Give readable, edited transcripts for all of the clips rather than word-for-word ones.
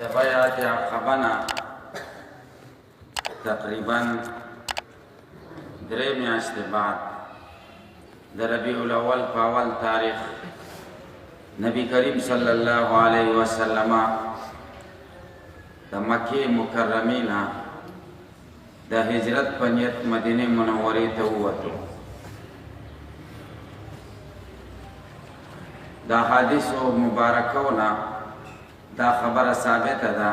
د بیعت عقبه نه تقریبا 3 میاشتې بعد د ربیع الاول په اول تاریخ نبی کریم صلی الله علیه وسلم د مکې مکرمې نه د هجرت په نیت مدینه منورې ته ووتو. دا حدیثو مبارکونه دا خبره ثابته ده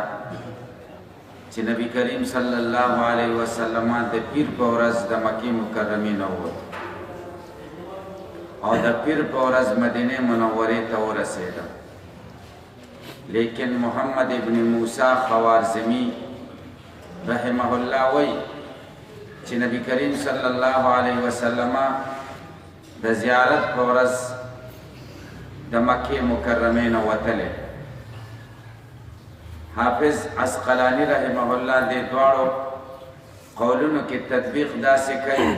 چې نبی کریم صلی الله علیه وسلم د پیر په ورځ د مکې مکرمې نه ووت او د پیر په ورځ مدینه منورې ته ورسېده. لیکن محمد ابن موسی خوارزمی رحمه الله وی چې نبی کریم صلی الله علیه وسلم د زیارت په ورځ د مکې مکرمې نه وتلی. حافظ عسقلانی رحمه الله دې دواړو قولونو کې تطبیق داسې کوي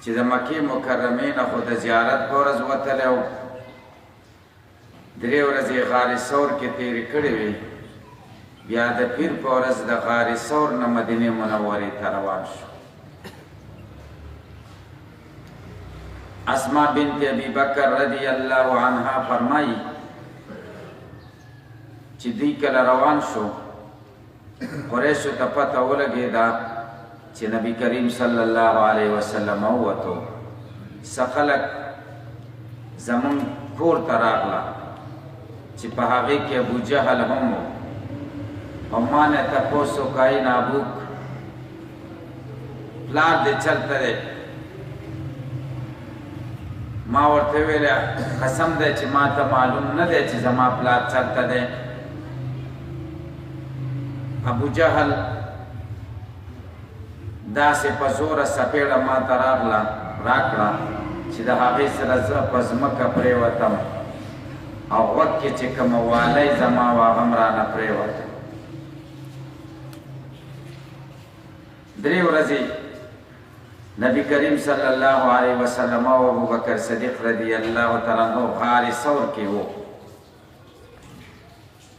چې د مکې مکرمې نه خو د زیارت په ورځ وتلی و، 3 ورځې غار ثور کې تېرې کړې وې، بیا د پیر په ورځ د غار ثور نه مدینې منورې ته روان شو. اسماء بنت ابي بکر رضی الله عنها فرمایي چې دوی کله روان شو قریشو ته پته ولګېده چې نبی کریم صلی الله علیه وسلم ووتو. څه خلک زمون کور ته راغله چې په هغې کې ابو جهل هم و او ما نه تپوس وکړی نابوک پلار دې چلته دی؟ ما ورته ویل قسم دی چې ما ته معلوم نه دی چې زما پلار چلته دی. ابو جهل داسې په زوره سپېړه ما ته راکړه چې د هغې سره زه په ځمکه پرېوتم او غوږ کې چې کومه والی زما وه هغه هم رانه پرېوته. 3 ورځې نبی کریم صلی الله علیه وسلم او ابوبکر صدیق رضی الله تعالی عنہ غار ثور کې وو.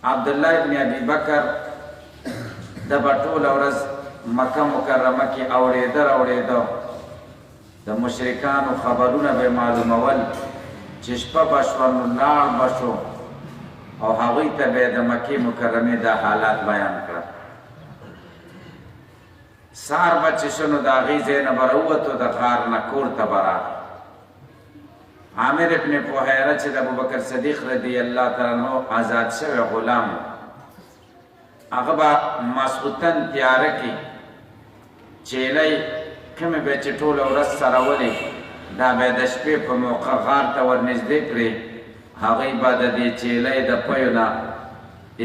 عبدالله ابن ابي بکر د ټوله ورځ مکه مکرمه کې اورېده د مشرکانو خبرونه به معلومول چې شپه به شوه نو لاړ به شو او هغوی ته به د مکې مکرمې دا حالات بیان کړه. سهار به چې شو نو د هغې ځای نه به راووتو د غار نه کور ته به راغی. عامر ابن فهیره چې د ابوبکر صدیق رضی الله تعالی عنہ آزاد شوی غلام هغه به ماسخوتن تیاره کې چیلۍ کومې به چې ټوله ورځ سرولې دا به د شپې په موقع غار ته ورنږدې کړې، هغوی به د دې چیلۍ د پیو نه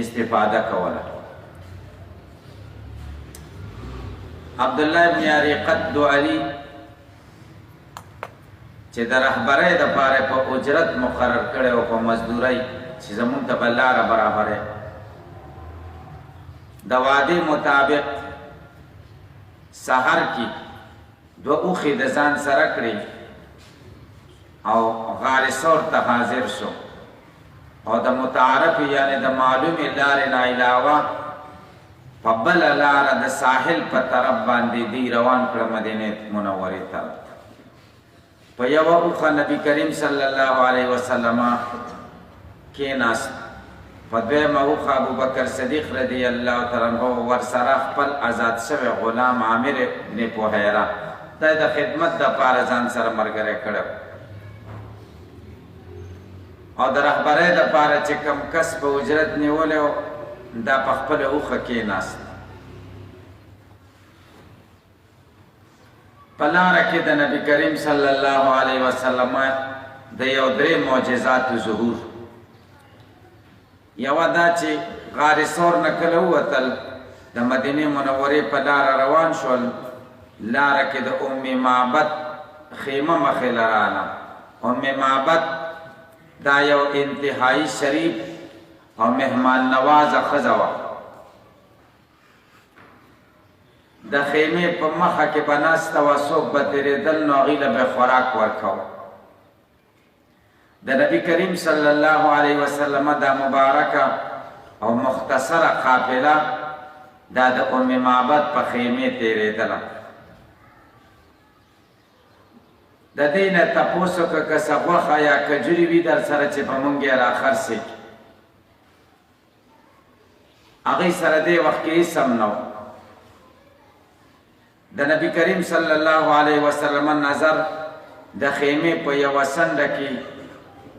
استفاده کوله. عبدالله ابن اریقط دوعلي چې د رهبرۍ دپاره په اجرت مقرر کړی و په مزدورۍ چې زمونږ ته به لاره برابرۍ، د وعدې مطابق سحر کې 2 اوښې د ځان سره کړې او غار ثور ته حاضر شو او د متعارفې یعنې د معلومې لارې نه علاوه په بله لاره د ساحل په طرف باندې دی روان کړه مدینې منورې طرف ته. په یوه اوښه نبی کریم صلی الله علیه وسلم کېناست، په دویمه اوښه ابوبکر صدیق رضی الله تعالی عنہ ورسره خپل آزاد شوی غلام عامر ابن فهیره دا د خدمت دپاره ځان سره ملګری کړی او د رهبرۍ دپاره چې کوم کس په اجرت نیولی و دا په خپله اوښه کېناست. په لاره کې د نبی کریم صلی الله علیه وسلم د یو 3 معجزاتو ظهور. یوه دا چې غار ثور نه کله ووتل د مدینې منورې په لاره روان شول، لاره کې د ام معبد خیمه مخې له راله. ام معبد دا یو انتهایی شریف او مهمان نوازه ښځه وه. د خیمې په مخه کې به ناسته وه، څوک به تېرېدل نو هغوی له به خوراک ورکوه. د نبی کریم صلی الله علیه وسلم دا مبارکه او مختصره قافله دا د ام معبد په خیمې تیرېدله. د دې نه تپوس وکړه که څه غوښه یا کجوري وي در سره چې په موږ یې راخرڅې کړي. هغې سره دې وخت کې هېڅ هم نه و. د نبي کریم صلی الله علیه وسلم نظر د خیمې په یوه څنډه کې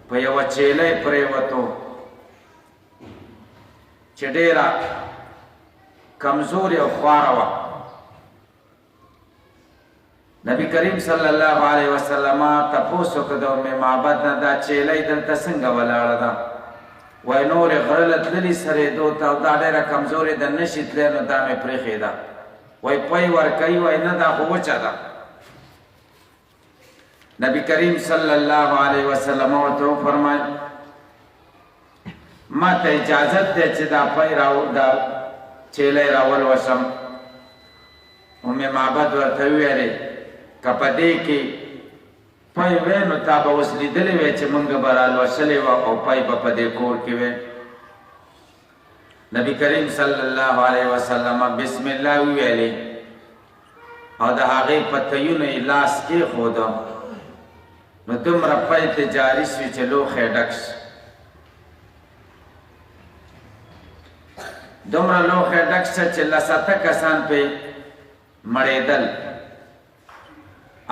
په یوه چیلۍ پرېوتو چې ډېره کمزورې او خواره وه. نبی کریم صلی الله علیه وسلم تپوس وکړه د ام معبد نه دا چیلۍ دلته څنګه ولاړه ده؟ وایي نورې غره له تللي سرېدو ته او دا ډېره کمزورې ده نشي تللی نو دا مې پرېښې ده. وایي پی ورکوي وایي نه دا خو وچه ده. نبی کریم صلی الله علیه وسلم ورته وفرمایل ما ته اجازت دی چې دا پی دا چیلۍ راولوسم. ام معبد ورته وویلې که په دې کې پی وی نو تا به اوس لیدلی وی چې موږ به رالوسلې وه او پی به په دې کور کې وی. نبی کریم صلی الله علیه وسلم بسم الله وویلې او د هغې په تیونو یې لاس کېښوده نو دومره پی ته جاري شوي چې لوښی ډک شي. دومره لوښی ډک شه چې لسته کسان پې مړېدل.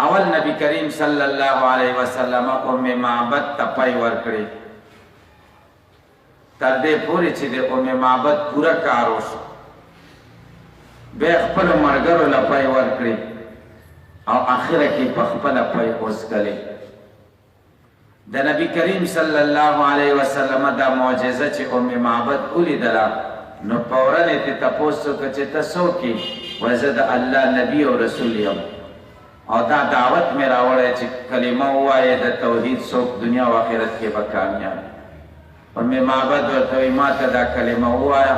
اول نبی کریم صلی الله علیه وسلم ام معبد ته پی ورکړې تر دې پورې چې د ام معبد پوره کار وشو. بیا خپلو ملګرو له پی ورکړې او اخره کې په خپله پی وڅکلې. د نبی کریم صلی الله علیه وسلم دا معجزه چې ام معبد ولیدله نو فوراً یې ترې تپوس وکړه چې ته څوک یې؟ وایي زه د الله نبي او رسول یم او دا دعوت مې راوړی چې کلمه ووایې د توحید څوک دنیا او آخرت کې به کامیاب. ام معبد ورته وایي ما ته دا کلمه ووایه.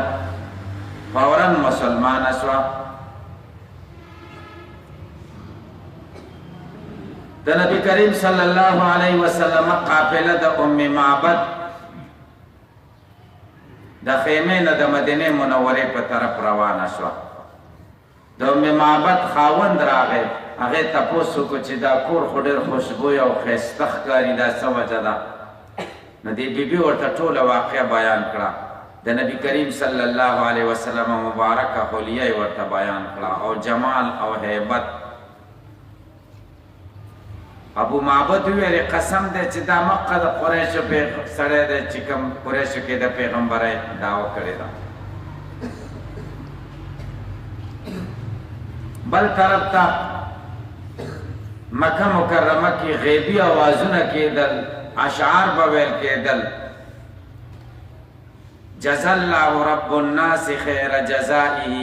فوراً مسلمانه شوه. د نبی کریم صلی الله علیه وسلم قافله د ام معبد د خیمې نه د مدینې منورې په طرف روانه شوه. د ام معبد خاوند راغی. هغې تپوس وکړو چې دا کور خو ډېر خوشبویه او ښایسته ښکاري دا څه وجه ده؟ نو دې بیبي ورته ټوله واقعه بیان کړه. د نبی کریم صلی الله علیه وسلم مبارکه حلیه یې ورته بیان کړه او جمال او هیبت. ابو معبد ویلې قسم دی چې دا مقه د قریشو سړی دی چې کوم قریشو کې د پیغمبرۍ دعوه کړې ده. بل طرف ته مکه مکرمه کې غیبي اوازونه کېدل، اشعار به ویل کېدل جزا الله رب الناس خیر جزائه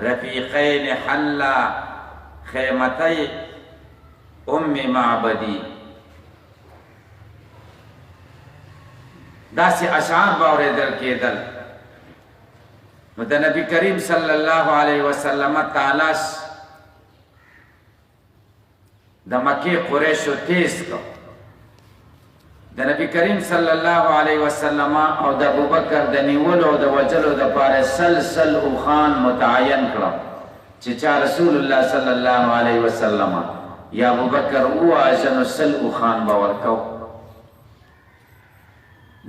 رفیقین حلا خیمتی ام معبدی. داسې اشعار به اورېدل کېدل. نو د نبی کریم صلی الله علیه وسلم تالاش د مکې قریشو تیز کړ. د نبی کریم صلی الله علیه وسلم او د ابوبکر د نیولو او د وجلو دپاره سل اوښان متعین کړه چې چا رسول الله صلی الله علیه وسلم یا ابوبکر وواژه نو سل اوښان به ورکو.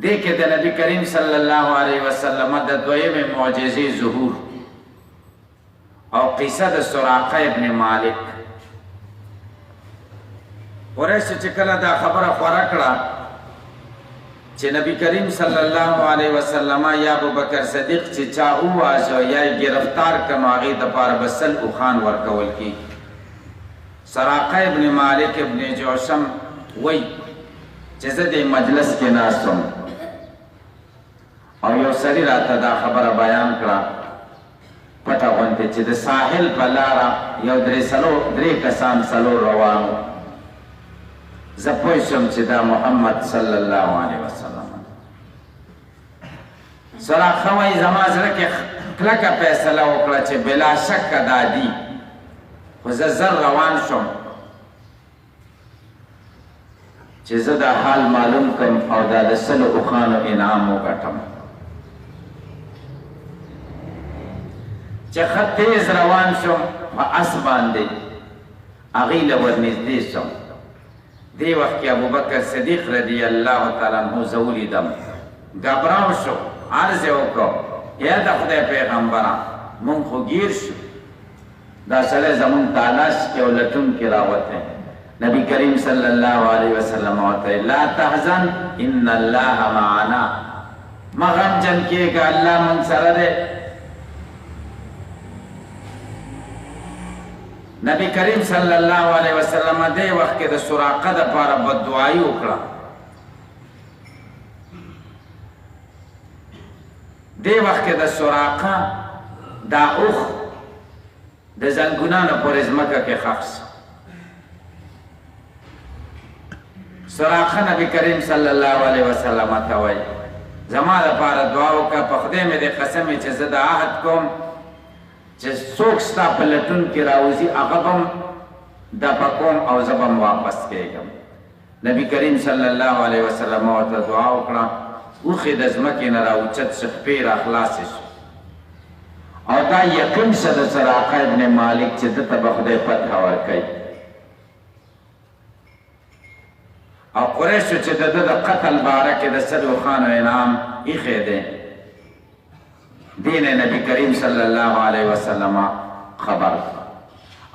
دې کې د نبی کریم صلی الله علیه وسلم د دویمې معجزې ظهور او قصه د سراقه ابن مالک. قریشو چې کله دا خبره خوره کړه چې نبی کریم صلی الله علیه وسلم یا ابوبکر صدیق چې چا وواژه یا یې گرفتار کړه نو هغې دپاره به سل اوښان ورکول کېږي. سراقه ابن مالک ابن جوشم وی چې زه دې مجلس کې ناست وم او یو سړي راته دا خبره بیان کړه پټه غوندې چې د ساحل په لاره یو درې کسان څلور روان وو. زه پوه شوم چې دا محمد صلی الله علیه وسلم. سراقه وایي زما زړه کې کلکه فیصله وکړه چې بلا شکه دا دي، خو زه زر روان شوم چې زه دا حال معلوم کړم او دا د سلو اوښانو انعام وګټم. چې ښه تیز روان شم په اس باندې هغې له ورنږدې شم. دې وخت کې ابوبکر صدیق رضی الله تعالی عنه زه ولیدم، ګبراو شو، عرض یې وکړو یا د خدای پیغمبره مونږ خو ګیر شو، دا سړی زمونږ تالاش کې او لټون کې راوتی. نبی کریم صلی الله علیه وسلم ورته لا تحزن ان الله معنا، مه غمجن کېږه، الله مونږ سره دی. نبی کریم صلی الله علیه وسلم دې وخت کې د سراقه دپاره بددعایي وکړه. دې وخت کې د سراقه دا اوښ د زنګونانو پورې ځمکه کې ښخ شو. سراقه نبی کریم صلی الله علیه وسلم ته وایي زما دپاره دعا وکړه، په خدای مې دې قسم چې زه د عهد کوم چې څوک ستا په لټون کې راوځي هغه به م دفع کوم او زه به م واپس کېږم. نبی کریم صلی الله علیه وسلم ورته دعا وکړه، اوښې د ځمکې نه راوچت شو، خپې را خلاصې شو او دا یقین شه د سراقه ابن مالک چې ده ته به خدای فتح ورکوي. او قریشو چې د ده د قتل باره کې د سلو خانو انعام ایښی دی، دین نبی کریم صلی الله علیه وسلم خبر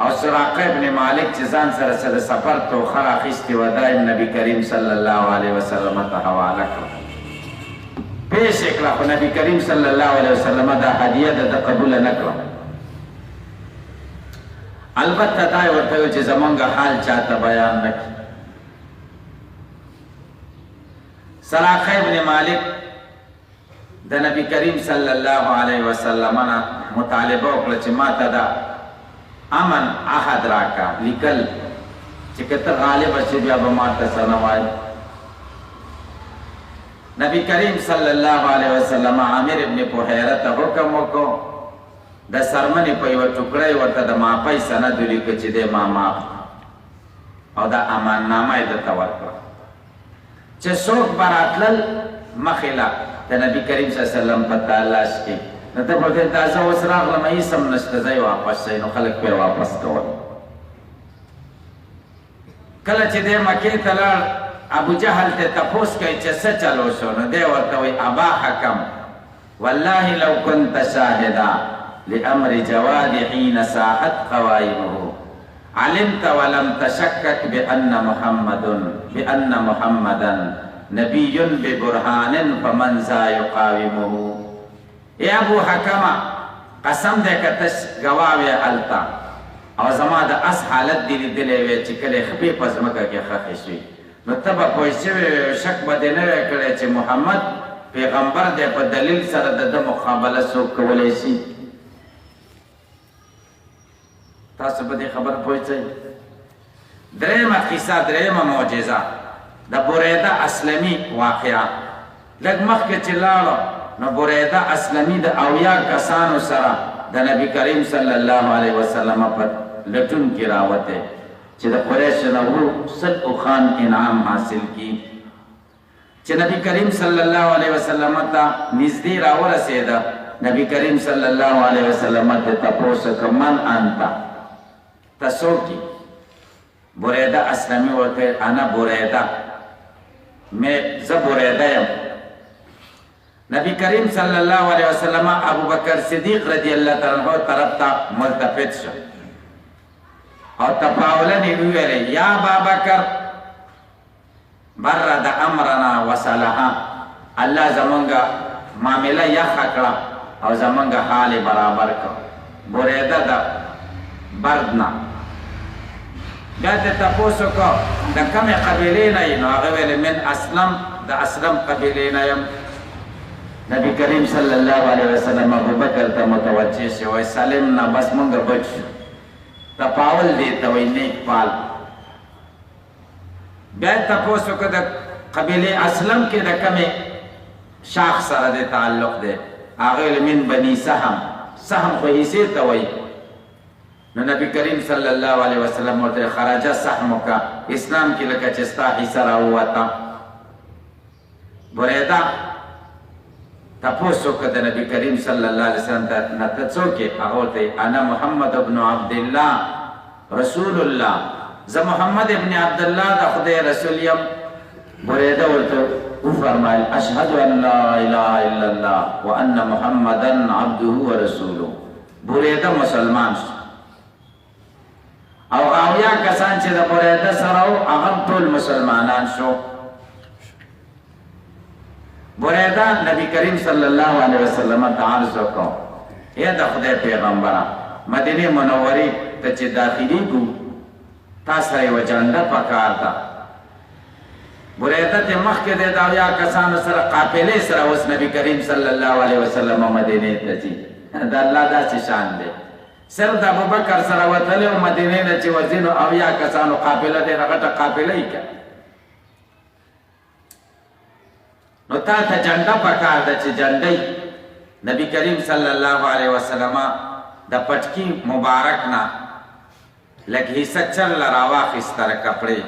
او سراقه ابن مالک چې ځان سره د سفر توخه راخیستې وه دا نبی کریم صلی الله علیه وسلم ته حواله کړه، پیش یې کړه، خو نبی کریم صلی الله علیه وسلم دا هدیه د قبوله نه کړه. البته دا یې ورته ویل چې زمونږ حال چاته بیان نه کړي. سراقه ابن مالک د نبی کریم صلی الله علیه وسلم نه مطالبه وکړه چې ما ته دا امن عهد راکا لیکل چې که ته غالبه شې بیا به ما ته څه نه وایي. نبی کریم صلی الله علیه وسلم عامر ابن بحیره ته حکم وکړو د څرمنې په یوه ټوکړه یې ورته د معافۍ سند ولیکه چې دی ما معاف او دا اماننامه یې درته ورکړه چې څوک به راتلل مخې له د نبی کریم صلی الله علیه وسلم په تلاش کې نو ته به دا زه اوس راغلم هېڅ هم نشته ځئ واپس شئ، نو خلک به یې واپس کول. کله چې دی مکې ته لاړ ابو جهل ته تپوس کوي چې څه چلو شو، نو دی ورته وایي ابا حکم والله لو كنت شاهدا لامر جواد حين ساحت قوائمه علمت ولم تشكك بأن محمدا نبي ببرهان فمن ذا يقاومه. اے ابو حکمه قسم دی که تش ګواه وې هلته او زما د اس حالت دې لیدلی وې چې کله یې خپې په ځمکه کې ښخې شوې، نو ته به پوه شوې وې، شک به دې نه وی کړی چې محمد پیغمبر دی، په دلیل سره د ده مقابله څوک کولی شي. تاسو په دې خبر پوه شئ. درېیمه قصه، درېیمه معجزه د بریده اسلمي واقعه. لږ مخکې چې لاړو نو بریده اسلمي د 80 کسانو سره د نبی کریم صلی الله علیه وسلم په لټون کې راوتی چې د قریشو نه ورو سل اوښان انعام حاصل کړي. چې نبی کریم صلی الله علیه وسلم ته نږدې راورسېده، نبی کریم صلی الله علیه وسلم ته تپوس وکړه من انت، ته څوک یې؟ بریده اسلمي ورته انا بریده، زه بریده یم. نبی کریم صلی الله علیه وسلم ابو بکر صدیق رضی الله تعالی عنہ طرف ته ملتفت شو او تفاولن یې وویلې یا ابابکر برد امرنا وصلحا، الله زمونږ معامله یخه کړه او زمونږ حال برابر کړه. بریده د برد نه بیا ته تپوس وکړو د کومې قبیلې نه یې؟ نو هغه ویلې من اسلم، د اسلم قبیلې نه یم. نبی کریم صلی الله علیه وسلم ابو بکر ته متوجه شو، وایي سالم نه بس مونږ بچ شو. تپاول دې ته وایي نیک پال. بیا یې تپوس وکړه د قبیلې اسلم کې د کومې شاخ سره د تعلق دی؟ هغه ویلې من بني سهم، سهم خو حصې ته وایي. نو نبی کریم صلی الله علیه وسلم ورته خرجه سهمک، اسلام کې لکه چې ستا حصه راووته. بریده تپوس وکړه د نبی کریم صلی الله علیه وسلم نه ته څوک یې؟ هغه ورته انا محمد ابن عبدالله رسول الله، زه محمد ابن عبدالله د خدای رسول یم. بریده ورته وفرمایل اشهد ان لا اله الا الله وان محمدا عبده ورسوله. بریده مسلمان شو او اویا کسان چې د بریده سره وو هغه ټول مسلمانان شو. بریده نبی کریم صلی الله علیه وسلم ته عرض وکړو ای د خدای پیغمبره مدینه منورې ته چې داخلېږو تا سره یوه جنډه پکار ده. بریده ته مخکې دی د اویا کسانو سره قافلې سره اوس نبی کریم صلی الله علیه وسلم مدینې ته ځي. د الله داسې شان دی. صرف د ابوبکر سره وتلی او مدینې نه چې وځي نو اویا کسانو قافله ډېره غټه قافله یې که نو تا ته جنډه پکار ده چې جنډۍ نبی کریم صلی الله علیه وسلم د پټکي مبارک نه لږ حصه چرله راواخیسته د کپړې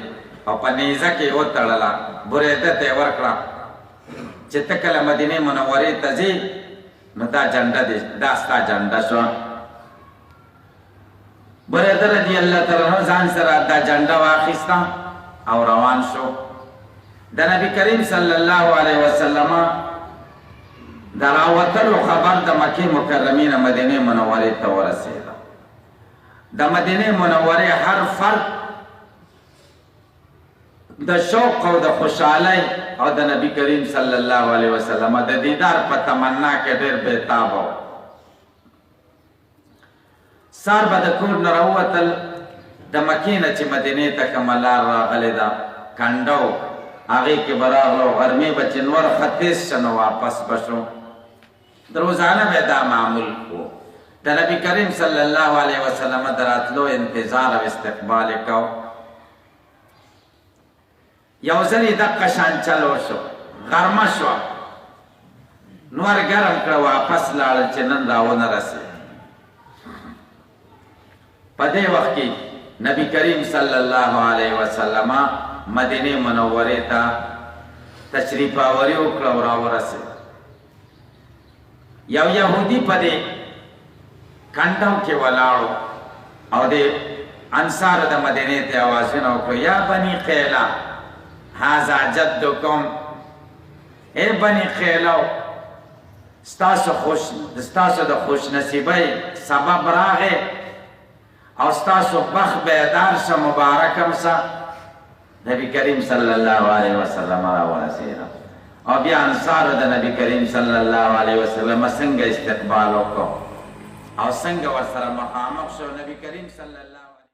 او په نیزه کې یې وتړله. بریده ته یې ورکړه چې ته کله مدینې منورې ته ځې نو دا جنډه دی، دا ستا جنډه شوه. بریده رضی الله تعالی عنه ځان سره دا جنډه واخیسته او روان شو. د نبی کریم صلی الله علیه وسلم د راوتلو خبر د مکې مکرمې نه مدینې منورې ته ورسېده. د مدینې منورې هر فرد د شوق او د خوشحالۍ او د نبی کریم صلی الله علیه وسلم د دیدار په تمنا کې ډېر بېتاب و. سار به د کور نه راووتل د مکې نه چې مدینې ته کومه لار راغلې ده کنډه و هغې کې به راغلو غرمې به چې نور ختیځ شه نو واپس به شو. د روزانه به دا معمول و. د نبی کریم صلی الله علیه وسلم د راتلو انتظار او استقبال یې کو. یو ځل یې دقه شان چل وشو، غرمه شوه، نور ګرم کړه، واپس لاړل چې نن راونه رسېد. په دې وخت کې نبی کریم صلی الله علیه وسلم مدینه منورې ته تشریف آوري وکړه او راورسېد. یو یهودي په دې کنډو کې ولاړو او د انصارو د مدینې ته آوازونه وکړو یا بني قیلا هذا جدکم، ای بني قیلو ستاسو د خوش نصیبۍ سبب راغی او ستاسو بخت بیدار شه مبارکم شه. نبی کریم صلی الله علیه وسلم راورسېده او بیا انصارو د نبی کریم صلی الله علیه وسلم څنګه استقبال وکړو او څنګه ورسره مخامخ شو. نبی کریم صلی الله